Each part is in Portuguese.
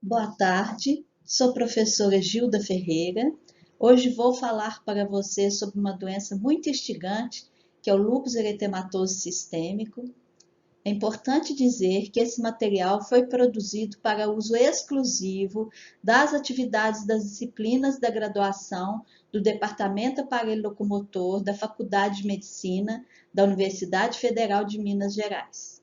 Boa tarde, sou professora Gilda Ferreira. Hoje vou falar para você sobre uma doença muito instigante, que é o lúpus eritematoso sistêmico. É importante dizer que esse material foi produzido para uso exclusivo das atividades das disciplinas da graduação do Departamento Aparelho Locomotor da Faculdade de Medicina da Universidade Federal de Minas Gerais.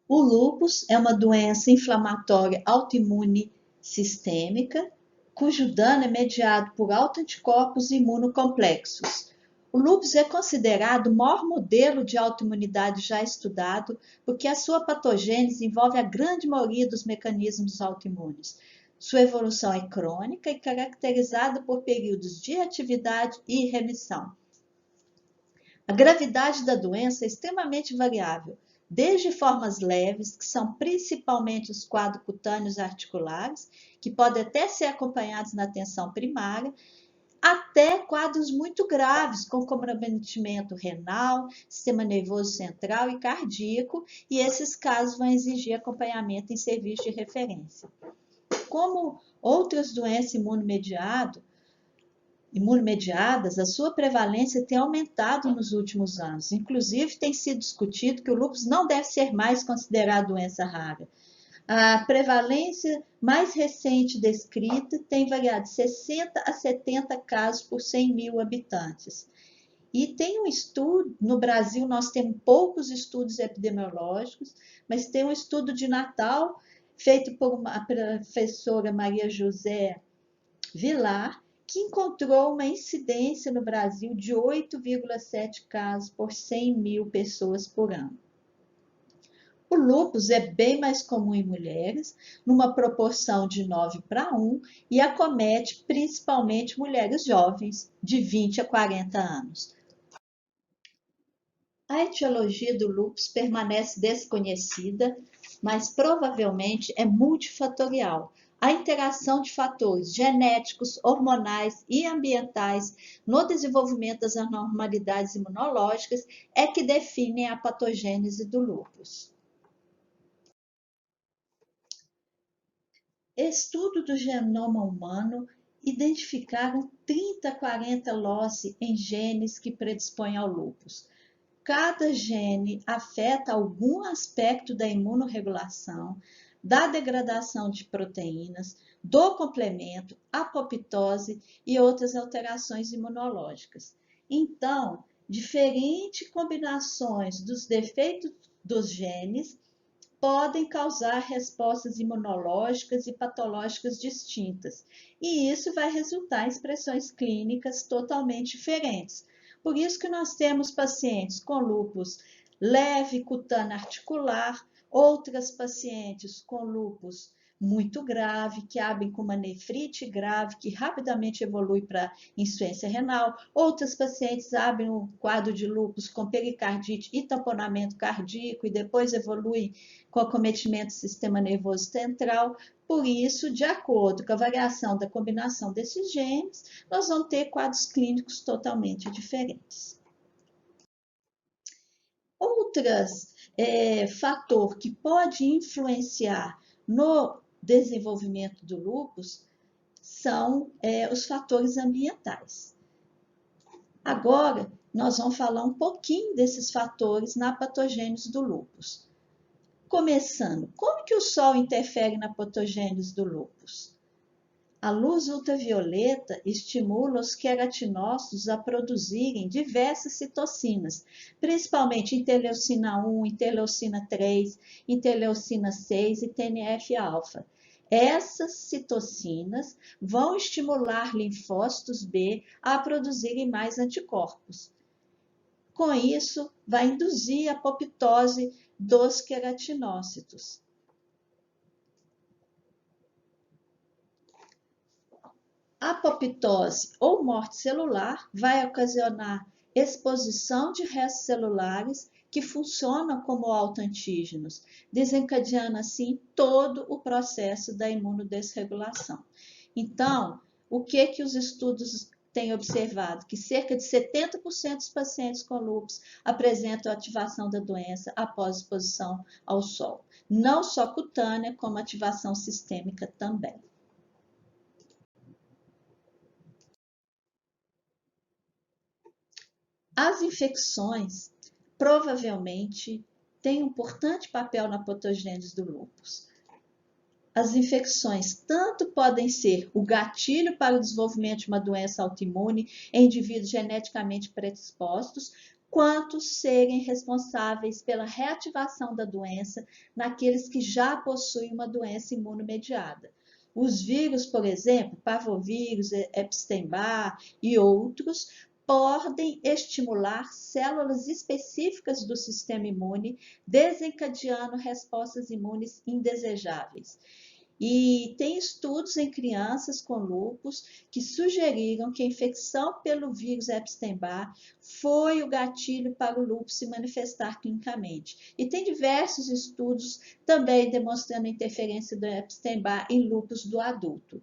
O lúpus é uma doença inflamatória autoimune sistêmica, cujo dano é mediado por autoanticorpos imunocomplexos. O lúpus é considerado o maior modelo de autoimunidade já estudado, porque a sua patogênese envolve a grande maioria dos mecanismos autoimunes. Sua evolução é crônica e caracterizada por períodos de atividade e remissão. A gravidade da doença é extremamente variável, desde formas leves, que são principalmente os quadros cutâneos articulares, que podem até ser acompanhados na atenção primária, até quadros muito graves, com comprometimento renal, sistema nervoso central e cardíaco, e esses casos vão exigir acompanhamento em serviço de referência. Como outras doenças imunomediadas, a sua prevalência tem aumentado nos últimos anos. Inclusive, tem sido discutido que o lúpus não deve ser mais considerado doença rara. A prevalência mais recente descrita tem variado de 60 a 70 casos por 100 mil habitantes. E tem um estudo, no Brasil nós temos poucos estudos epidemiológicos, mas tem um estudo de Natal feito por uma professora Maria José Vilar, que encontrou uma incidência no Brasil de 8,7 casos por 100 mil pessoas por ano. O lúpus é bem mais comum em mulheres, numa proporção de 9:1, e acomete principalmente mulheres jovens, de 20 a 40 anos. A etiologia do lúpus permanece desconhecida, mas provavelmente é multifatorial. A interação de fatores genéticos, hormonais e ambientais no desenvolvimento das anormalidades imunológicas é que definem a patogênese do lúpus. Estudo do genoma humano identificaram 30 a 40 loci em genes que predispõem ao lúpus. Cada gene afeta algum aspecto da imunorregulação, da degradação de proteínas, do complemento, apoptose e outras alterações imunológicas. Então, diferentes combinações dos defeitos dos genes podem causar respostas imunológicas e patológicas distintas, e isso vai resultar em expressões clínicas totalmente diferentes. Por isso que nós temos pacientes com lúpus leve, cutâneo articular, outras pacientes com lúpus muito grave, que abrem com uma nefrite grave, que rapidamente evolui para insuficiência renal. Outras pacientes abrem um quadro de lúpus com pericardite e tamponamento cardíaco e depois evolui com acometimento do sistema nervoso central. Por isso, de acordo com a variação da combinação desses genes, nós vamos ter quadros clínicos totalmente diferentes. Outros fator que pode influenciar no desenvolvimento do lúpus são os fatores ambientais. Agora, nós vamos falar um pouquinho desses fatores na patogênese do lúpus. Começando, como que o sol interfere na patogênese do lúpus? A luz ultravioleta estimula os queratinócitos a produzirem diversas citocinas, principalmente interleucina 1, interleucina 3, interleucina 6 e TNF-alfa. Essas citocinas vão estimular linfócitos B a produzirem mais anticorpos. Com isso, vai induzir a apoptose dos queratinócitos. A apoptose ou morte celular vai ocasionar exposição de restos celulares que funcionam como autoantígenos, desencadeando assim todo o processo da imunodesregulação. Então, o que os estudos tem observado que cerca de 70% dos pacientes com lúpus apresentam ativação da doença após exposição ao sol. Não só cutânea, como ativação sistêmica também. As infecções provavelmente têm um importante papel na patogênese do lúpus. As infecções tanto podem ser o gatilho para o desenvolvimento de uma doença autoimune em indivíduos geneticamente predispostos, quanto serem responsáveis pela reativação da doença naqueles que já possuem uma doença imunomediada. Os vírus, por exemplo, parvovírus, Epstein-Barr e outros, podem estimular células específicas do sistema imune, desencadeando respostas imunes indesejáveis. E tem estudos em crianças com lúpus que sugeriram que a infecção pelo vírus Epstein-Barr foi o gatilho para o lúpus se manifestar clinicamente. E tem diversos estudos também demonstrando a interferência do Epstein-Barr em lúpus do adulto.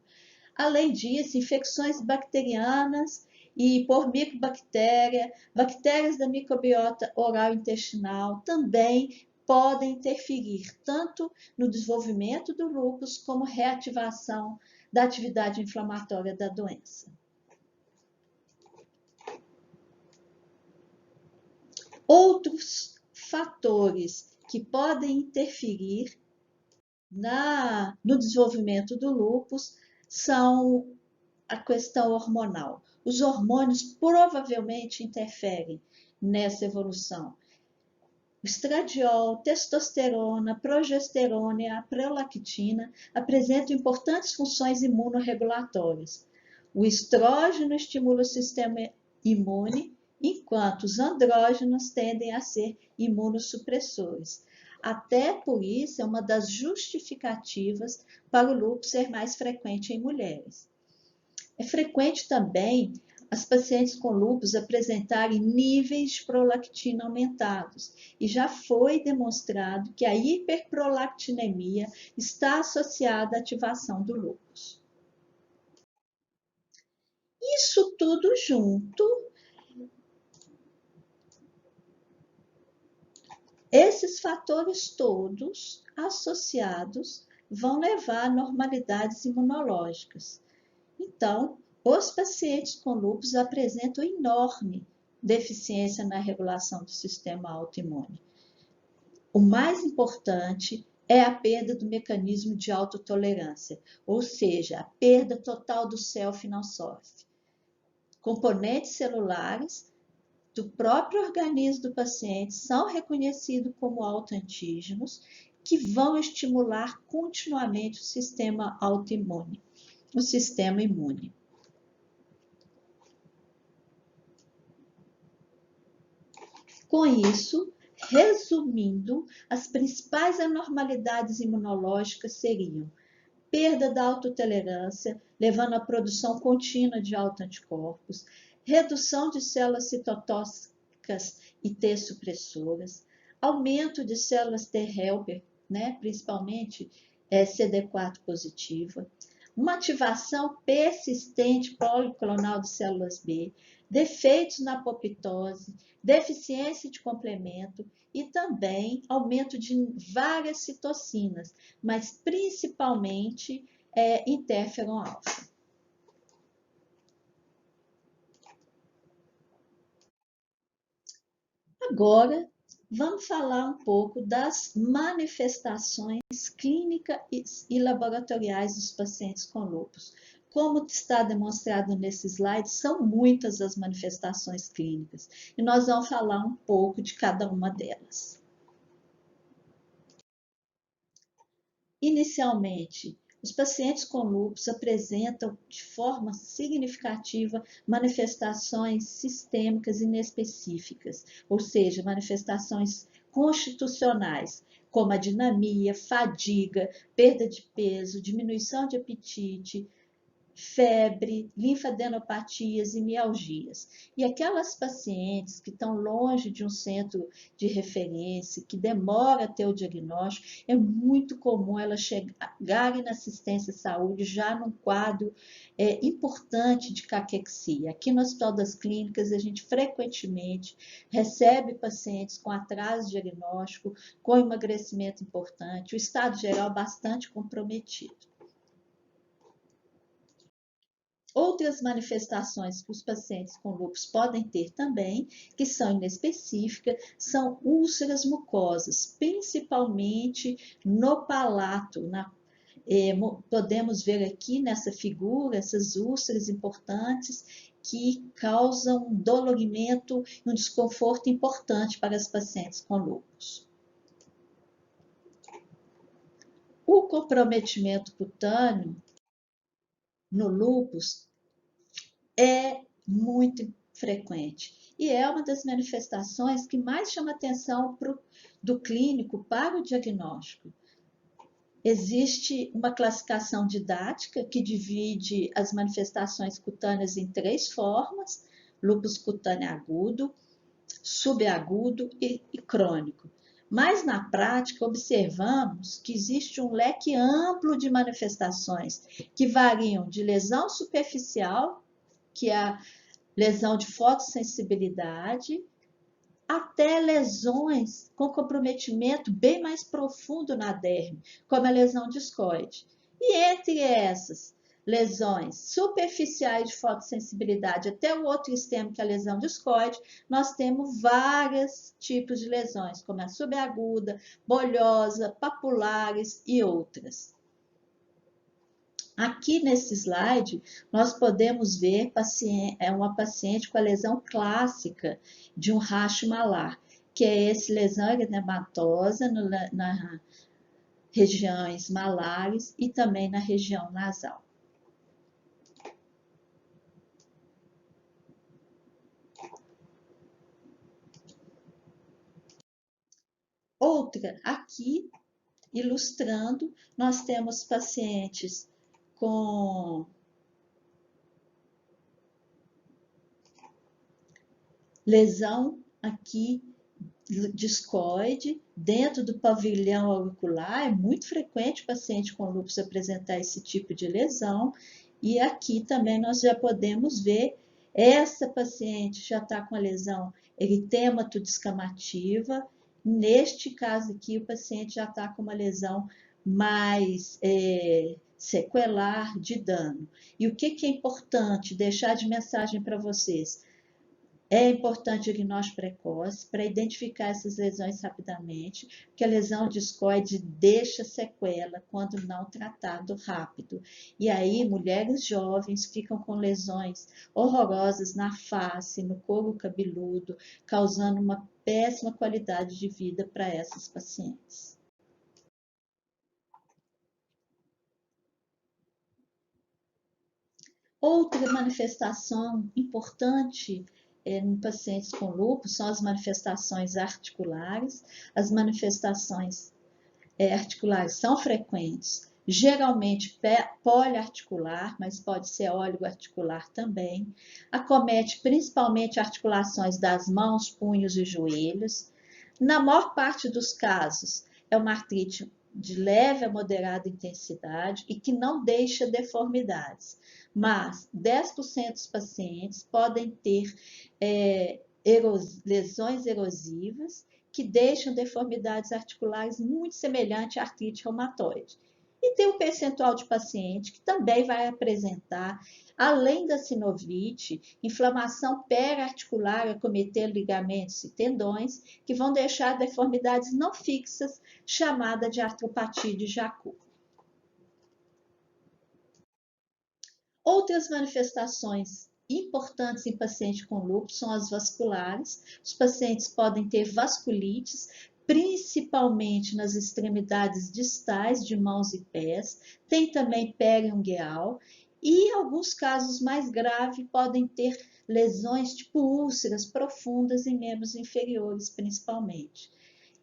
Além disso, infecções bacterianas e por micobactéria, bactérias da microbiota oral e intestinal também podem interferir tanto no desenvolvimento do lúpus como reativação da atividade inflamatória da doença. Outros fatores que podem interferir no desenvolvimento do lúpus são a questão hormonal. Os hormônios provavelmente interferem nessa evolução. O estradiol, testosterona, progesterona e a prolactina apresentam importantes funções imunorregulatórias. O estrógeno estimula o sistema imune, enquanto os andrógenos tendem a ser imunossupressores. Até por isso, é uma das justificativas para o lúpus ser mais frequente em mulheres. É frequente também as pacientes com lúpus apresentarem níveis de prolactina aumentados e já foi demonstrado que a hiperprolactinemia está associada à ativação do lúpus. Isso tudo junto, esses fatores todos associados vão levar a normalidades imunológicas. Então, os pacientes com lúpus apresentam enorme deficiência na regulação do sistema autoimune. O mais importante é a perda do mecanismo de autotolerância, ou seja, a perda total do self não sofre. Componentes celulares do próprio organismo do paciente são reconhecidos como autoantígenos que vão estimular continuamente o sistema autoimune, o sistema imune. Com isso, resumindo, as principais anormalidades imunológicas seriam perda da autotolerância, levando à produção contínua de autoanticorpos, redução de células citotóxicas e T-supressoras, aumento de células T-helper, principalmente CD4 positiva, uma ativação persistente policlonal de células B, defeitos na apoptose, deficiência de complemento e também aumento de várias citocinas, mas principalmente interferon alfa. Agora, vamos falar um pouco das manifestações clínicas e laboratoriais dos pacientes com lúpus. Como está demonstrado nesse slide, são muitas as manifestações clínicas e nós vamos falar um pouco de cada uma delas. Inicialmente, os pacientes com lúpus apresentam de forma significativa manifestações sistêmicas inespecíficas, ou seja, manifestações constitucionais, como a dinamia, fadiga, perda de peso, diminuição de apetite, febre, linfadenopatias e mialgias. E aquelas pacientes que estão longe de um centro de referência, que demora a ter o diagnóstico, é muito comum elas chegarem na assistência à saúde já num quadro importante de caquexia. Aqui no Hospital das Clínicas, a gente frequentemente recebe pacientes com atraso diagnóstico, com emagrecimento importante, o estado geral bastante comprometido. Outras manifestações que os pacientes com lúpus podem ter também, que são inespecíficas, são úlceras mucosas, principalmente no palato. Podemos ver aqui nessa figura essas úlceras importantes que causam um dolorimento e um desconforto importante para as pacientes com lúpus. O comprometimento cutâneo no lúpus é muito frequente e é uma das manifestações que mais chama atenção do clínico para o diagnóstico. Existe uma classificação didática que divide as manifestações cutâneas em 3 formas: lúpus cutâneo agudo, subagudo e crônico. Mas na prática observamos que existe um leque amplo de manifestações que variam de lesão superficial, que é a lesão de fotossensibilidade, até lesões com comprometimento bem mais profundo na derme, como a lesão discoide. E entre essas lesões superficiais de fotossensibilidade até o outro extremo, que é a lesão discoide, nós temos vários tipos de lesões, como a subaguda, bolhosa, papulares e outras. Aqui nesse slide, nós podemos ver uma paciente com a lesão clássica de um racho malar, que é essa lesão eritematosa nas regiões malares e também na região nasal. Outra, aqui, ilustrando, nós temos pacientes com lesão aqui discoide dentro do pavilhão auricular. É muito frequente o paciente com lúpus apresentar esse tipo de lesão. E aqui também nós já podemos ver, essa paciente já está com a lesão eritêmato-descamativa. Neste caso aqui, o paciente já está com uma lesão mais sequelar de dano. E o que é importante deixar de mensagem para vocês? É importante diagnóstico precoce para identificar essas lesões rapidamente, porque a lesão discoide deixa sequela quando não tratado rápido. E aí, mulheres jovens ficam com lesões horrorosas na face, no couro cabeludo, causando uma péssima qualidade de vida para essas pacientes. Outra manifestação importante em pacientes com lúpus são as manifestações articulares. As manifestações articulares são frequentes, geralmente poliarticular, mas pode ser oligoarticular também. Acomete principalmente articulações das mãos, punhos e joelhos. Na maior parte dos casos, é uma artrite de leve a moderada intensidade e que não deixa deformidades. Mas 10% dos pacientes podem ter lesões erosivas que deixam deformidades articulares muito semelhantes à artrite reumatoide. E tem um percentual de paciente que também vai apresentar, além da sinovite, inflamação perarticular, acometendo ligamentos e tendões, que vão deixar deformidades não fixas, chamada de artropatia de Charcot. Outras manifestações importantes em paciente com lúpus são as vasculares. Os pacientes podem ter vasculites, principalmente nas extremidades distais de mãos e pés. Tem também periungueal e, em alguns casos mais graves, podem ter lesões tipo úlceras profundas em membros inferiores, principalmente.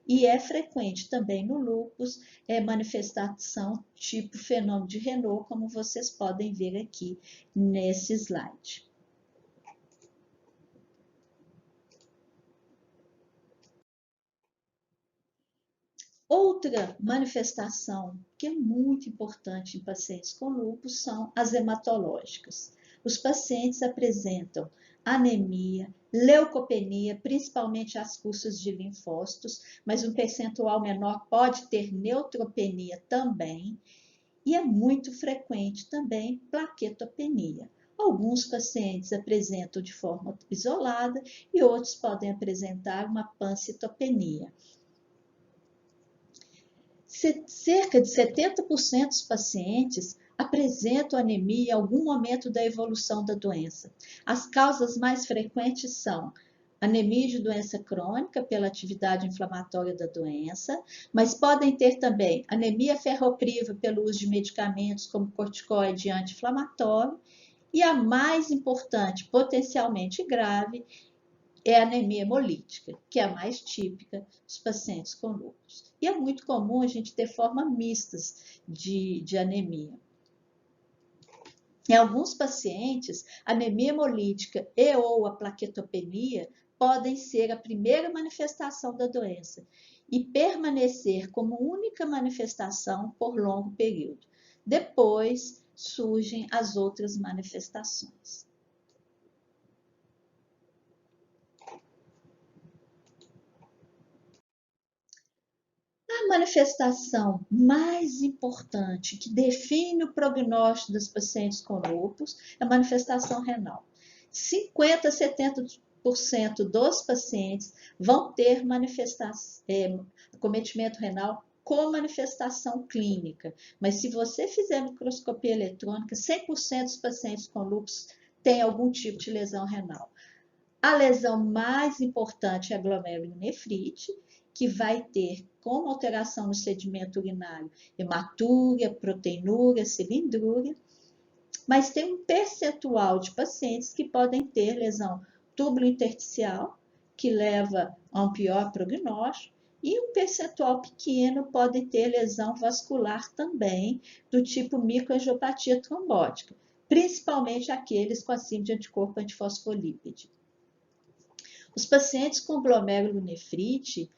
e é frequente também no lúpus, manifestação tipo fenômeno de Renault, como vocês podem ver aqui nesse slide. Outra manifestação que é muito importante em pacientes com lúpus são as hematológicas. Os pacientes apresentam anemia, leucopenia, principalmente as custas de linfócitos, mas um percentual menor pode ter neutropenia também, e é muito frequente também plaquetopenia. Alguns pacientes apresentam de forma isolada e outros podem apresentar uma pancitopenia. Cerca de 70% dos pacientes apresentam anemia em algum momento da evolução da doença. As causas mais frequentes são anemia de doença crônica pela atividade inflamatória da doença, mas podem ter também anemia ferropriva pelo uso de medicamentos como corticoide e anti-inflamatório, e a mais importante, potencialmente grave, é a anemia hemolítica, que é a mais típica dos pacientes com lúpus. E é muito comum a gente ter formas mistas de anemia. Em alguns pacientes, a anemia hemolítica e ou a plaquetopenia podem ser a primeira manifestação da doença e permanecer como única manifestação por longo período. Depois surgem as outras manifestações. A manifestação mais importante que define o prognóstico dos pacientes com lúpus é a manifestação renal. 50 a 70% dos pacientes vão ter acometimento renal com manifestação clínica, mas se você fizer microscopia eletrônica, 100% dos pacientes com lúpus têm algum tipo de lesão renal. A lesão mais importante é a glomerulonefrite, que vai ter como alteração no sedimento urinário hematúria, proteinúria, cilindrúria, mas tem um percentual de pacientes que podem ter lesão túbulo-intersticial, que leva a um pior prognóstico, e um percentual pequeno pode ter lesão vascular também, do tipo microangiopatia trombótica, principalmente aqueles com acima de anticorpo antifosfolípide. Os pacientes com glomerulonefrite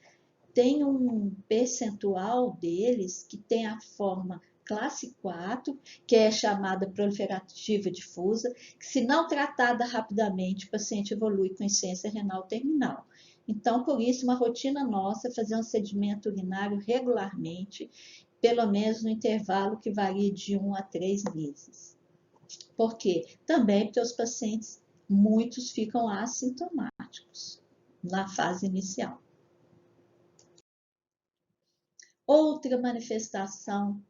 tem um percentual deles que tem a forma classe 4, que é chamada proliferativa difusa, que se não tratada rapidamente, o paciente evolui com insuficiência renal terminal. Então, por isso, uma rotina nossa é fazer um sedimento urinário regularmente, pelo menos no intervalo que varia de 1 a 3 meses. Por quê? Também porque os pacientes, muitos ficam assintomáticos na fase inicial. Outra manifestação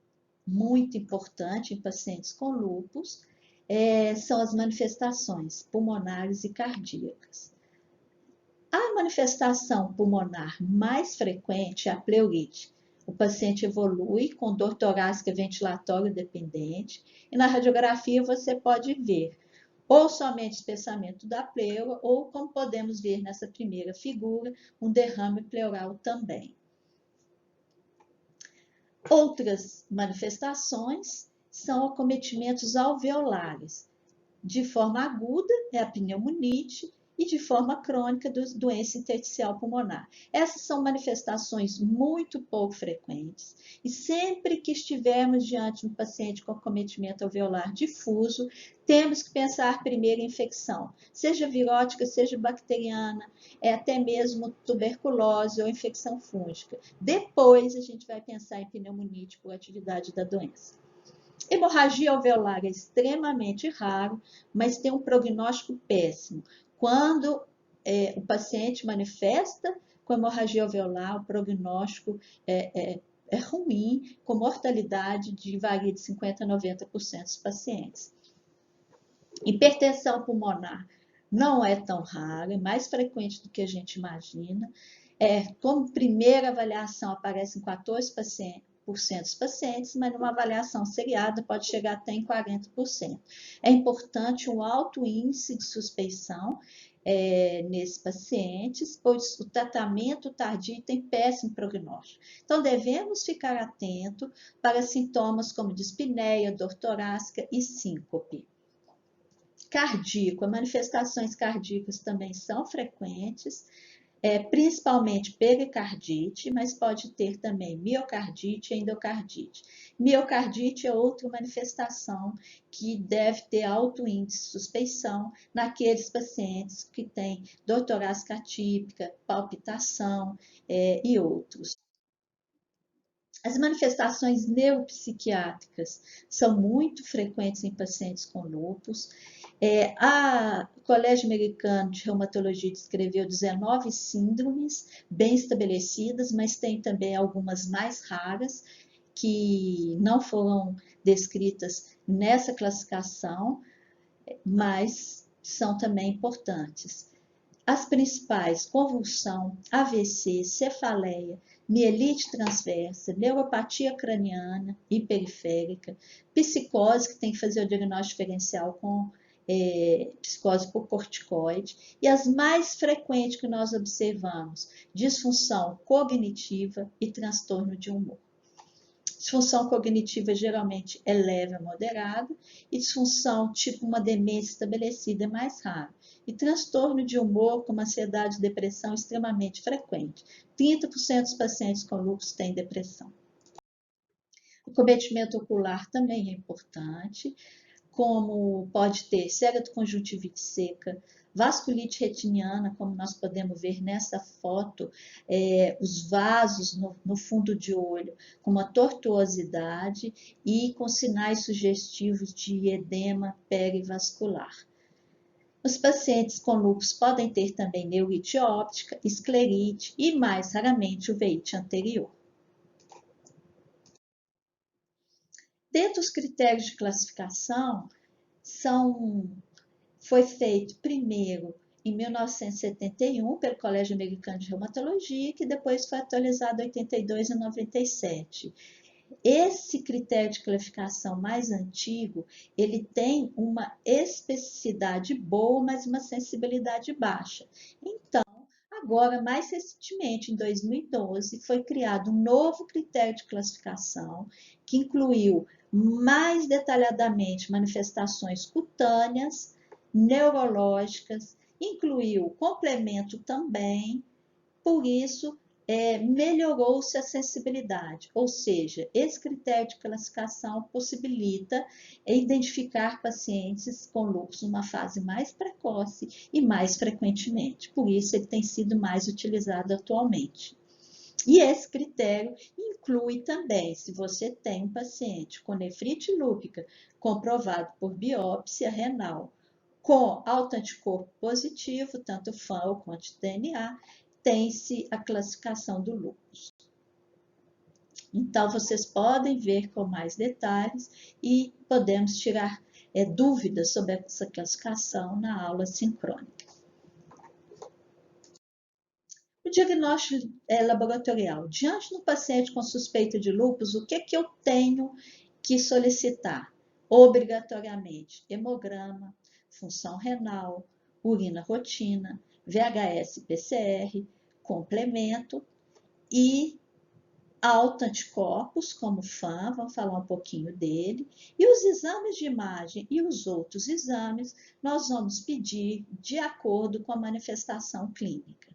muito importante em pacientes com lúpus são as manifestações pulmonares e cardíacas. A manifestação pulmonar mais frequente é a pleurite. O paciente evolui com dor torácica ventilatória dependente e na radiografia você pode ver ou somente espessamento da pleura ou, como podemos ver nessa primeira figura, um derrame pleural também. Outras manifestações são acometimentos alveolares. De forma aguda é a pneumonite e de forma crônica doença intersticial pulmonar. Essas são manifestações muito pouco frequentes e sempre que estivermos diante de um paciente com acometimento alveolar difuso, temos que pensar primeiro em infecção, seja virótica, seja bacteriana, até mesmo tuberculose ou infecção fúngica. Depois a gente vai pensar em pneumonite por atividade da doença. Hemorragia alveolar é extremamente raro, mas tem um prognóstico péssimo. Quando o paciente manifesta com hemorragia alveolar, o prognóstico é ruim, com mortalidade de varia de 50% a 90% dos pacientes. Hipertensão pulmonar não é tão rara, é mais frequente do que a gente imagina. Como primeira avaliação aparece em 14% dos pacientes, mas numa avaliação seriada pode chegar até em 40%. É importante um alto índice de suspeição nesses pacientes, pois o tratamento tardio tem péssimo prognóstico. Então, devemos ficar atentos para sintomas como dispneia, dor torácica e síncope. Cardíaco, as manifestações cardíacas também são frequentes, principalmente pericardite, mas pode ter também miocardite e endocardite. Miocardite é outra manifestação que deve ter alto índice de suspeição naqueles pacientes que têm dor torácica atípica, palpitação e outros. As manifestações neuropsiquiátricas são muito frequentes em pacientes com lúpus. O Colégio Americano de Reumatologia descreveu 19 síndromes bem estabelecidas, mas tem também algumas mais raras que não foram descritas nessa classificação, mas são também importantes. As principais: convulsão, AVC, cefaleia, mielite transversa, neuropatia craniana e periférica, psicose, que tem que fazer o diagnóstico diferencial com psicose por corticoide, e as mais frequentes que nós observamos: disfunção cognitiva e transtorno de humor. Disfunção cognitiva geralmente é leve a moderada, e disfunção tipo uma demência estabelecida é mais raro. E transtorno de humor, como ansiedade e depressão, é extremamente frequente. 30% dos pacientes com lúpus têm depressão. O cometimento ocular também é importante, como pode ter ceretroconjuntivite seca, vasculite retiniana, como nós podemos ver nessa foto, os vasos no fundo de olho com uma tortuosidade e com sinais sugestivos de edema perivascular. Os pacientes com lúpus podem ter também neurite óptica, esclerite e, mais raramente, uveíte anterior. Dentro dos critérios de classificação, foi feito primeiro em 1971 pelo Colégio Americano de Reumatologia, que depois foi atualizado em 82 e 97. Esse critério de classificação mais antigo, ele tem uma especificidade boa, mas uma sensibilidade baixa. Então, agora, mais recentemente, em 2012, foi criado um novo critério de classificação que incluiu mais detalhadamente manifestações cutâneas, neurológicas, incluiu complemento também, por isso melhorou-se a sensibilidade, ou seja, esse critério de classificação possibilita identificar pacientes com lúpus numa fase mais precoce e mais frequentemente, por isso ele tem sido mais utilizado atualmente. E esse critério inclui também, se você tem um paciente com nefrite lúpica comprovado por biópsia renal, com autoanticorpo positivo, tanto FAO quanto DNA, tem-se a classificação do lúpus. Então, vocês podem ver com mais detalhes e podemos tirar dúvidas sobre essa classificação na aula sincrônica. O diagnóstico laboratorial. Diante do paciente com suspeita de lúpus, o que eu tenho que solicitar? Obrigatoriamente, hemograma, função renal, urina rotina, VHS-PCR, complemento e autoanticorpos, como FAM, vamos falar um pouquinho dele. E os exames de imagem e os outros exames, nós vamos pedir de acordo com a manifestação clínica.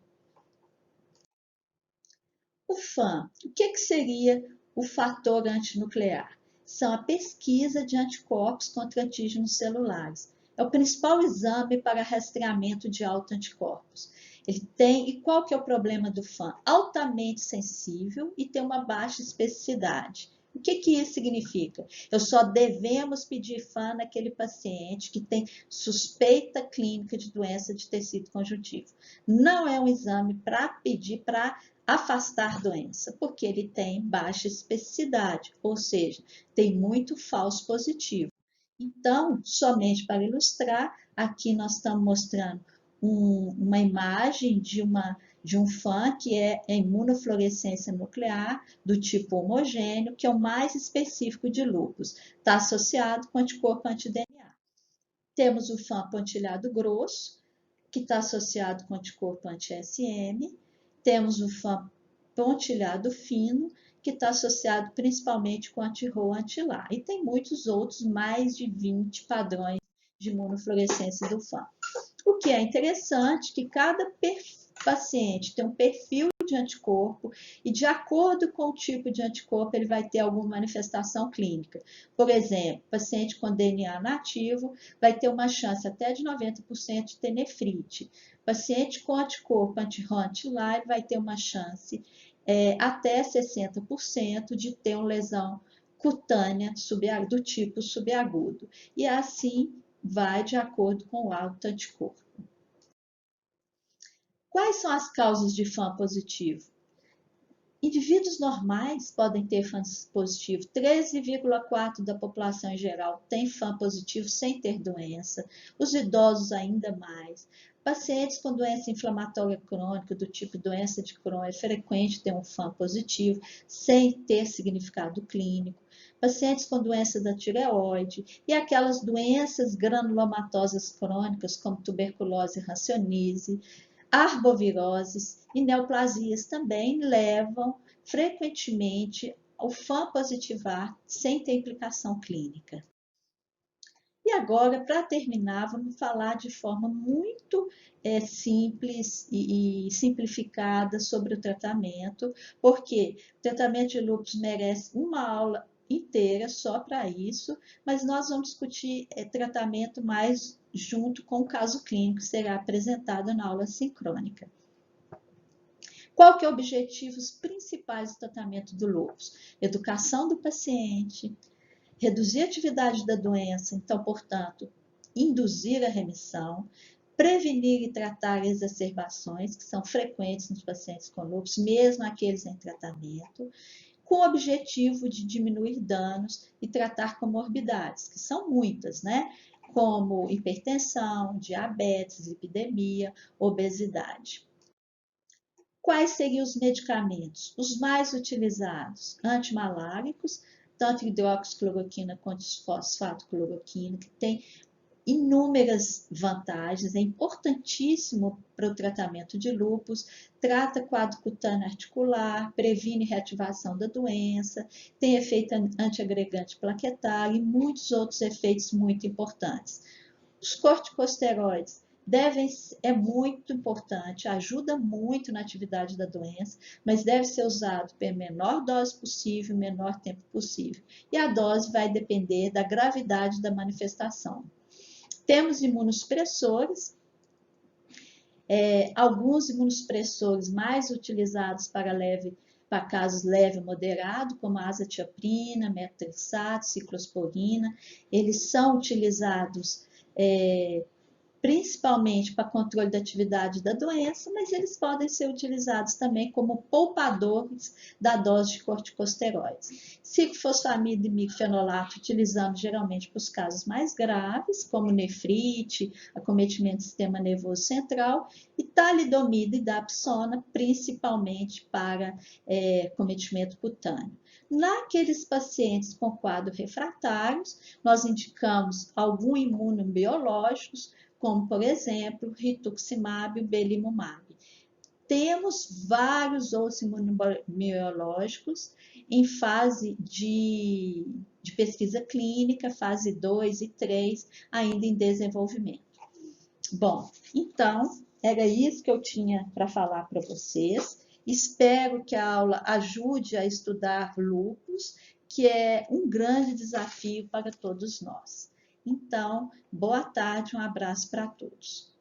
O FAM, o que seria o fator antinuclear? São a pesquisa de anticorpos contra antígenos celulares. É o principal exame para rastreamento de autoanticorpos. E qual que é o problema do FAM? Altamente sensível e tem uma baixa especificidade. O que isso significa? Eu só devemos pedir FAM naquele paciente que tem suspeita clínica de doença de tecido conjuntivo. Não é um exame para pedir para afastar doença, porque ele tem baixa especificidade, ou seja, tem muito falso positivo. Então, somente para ilustrar, aqui nós estamos mostrando uma imagem de um FAM que é a imunofluorescência nuclear do tipo homogêneo, que é o mais específico de lúpus. Está associado com anticorpo anti-DNA. Temos o FAM pontilhado grosso, que está associado com anticorpo anti-SM. Temos o FAM pontilhado fino, que está associado principalmente com anti-Ro, anti-LA. E tem muitos outros, mais de 20 padrões de imunofluorescência do FAM. O que é interessante que cada paciente tem um perfil de anticorpo e, de acordo com o tipo de anticorpo, ele vai ter alguma manifestação clínica. Por exemplo, paciente com DNA nativo vai ter uma chance até de 90% de ter nefrite. Paciente com anticorpo anti-Ro, anti-LA vai ter uma chance até 60% de ter uma lesão cutânea do tipo subagudo. E assim vai de acordo com o alto anticorpo. Quais são as causas de FAM positivo? Indivíduos normais podem ter FAM positivo. 13,4% da população em geral tem FAM positivo sem ter doença. Os idosos ainda mais. Pacientes com doença inflamatória crônica, do tipo doença de Crohn, é frequente ter um FAM positivo sem ter significado clínico. Pacientes com doença da tireoide e aquelas doenças granulomatosas crônicas, como tuberculose e hanseníase, arboviroses e neoplasias também levam frequentemente ao FAM positivar sem ter implicação clínica. E agora, para terminar, vamos falar de forma muito simples e simplificada sobre o tratamento, porque o tratamento de lúpus merece uma aula inteira só para isso, mas nós vamos discutir tratamento mais junto com o caso clínico que será apresentado na aula sincrônica. Qual que é o objetivos principais do tratamento do lúpus? Educação do paciente, reduzir a atividade da doença, então, portanto, induzir a remissão, prevenir e tratar exacerbações, que são frequentes nos pacientes com lúpus, mesmo aqueles em tratamento, com o objetivo de diminuir danos e tratar comorbidades, que são muitas, né? Como hipertensão, diabetes, lipidemia, obesidade. Quais seriam os medicamentos? Os mais utilizados, antimaláricos, tanto hidroxicloroquina quanto fosfato cloroquina, que tem inúmeras vantagens, é importantíssimo para o tratamento de lúpus, trata quadro cutâneo articular, previne reativação da doença, tem efeito antiagregante plaquetário e muitos outros efeitos muito importantes. Os corticosteroides é muito importante, ajuda muito na atividade da doença, mas deve ser usado pela menor dose possível, menor tempo possível. E a dose vai depender da gravidade da manifestação. Temos imunossupressores, alguns imunossupressores mais utilizados para casos leve e moderado, como a azathioprina, metotrexato, ciclosporina, eles são utilizados principalmente para controle da atividade da doença, mas eles podem ser utilizados também como poupadores da dose de corticosteroides. Ciclofosfamida e micfenolato utilizamos geralmente para os casos mais graves, como nefrite, acometimento do sistema nervoso central, e talidomida e dapsona, principalmente para acometimento cutâneo. Naqueles pacientes com quadro refratários, nós indicamos alguns imunobiológicos, como, por exemplo, rituximab e belimumab. Temos vários outros imunobiológicos em fase de pesquisa clínica, fase 2 e 3, ainda em desenvolvimento. Bom, então, era isso que eu tinha para falar para vocês. Espero que a aula ajude a estudar lúpus, que é um grande desafio para todos nós. Então, boa tarde, um abraço para todos.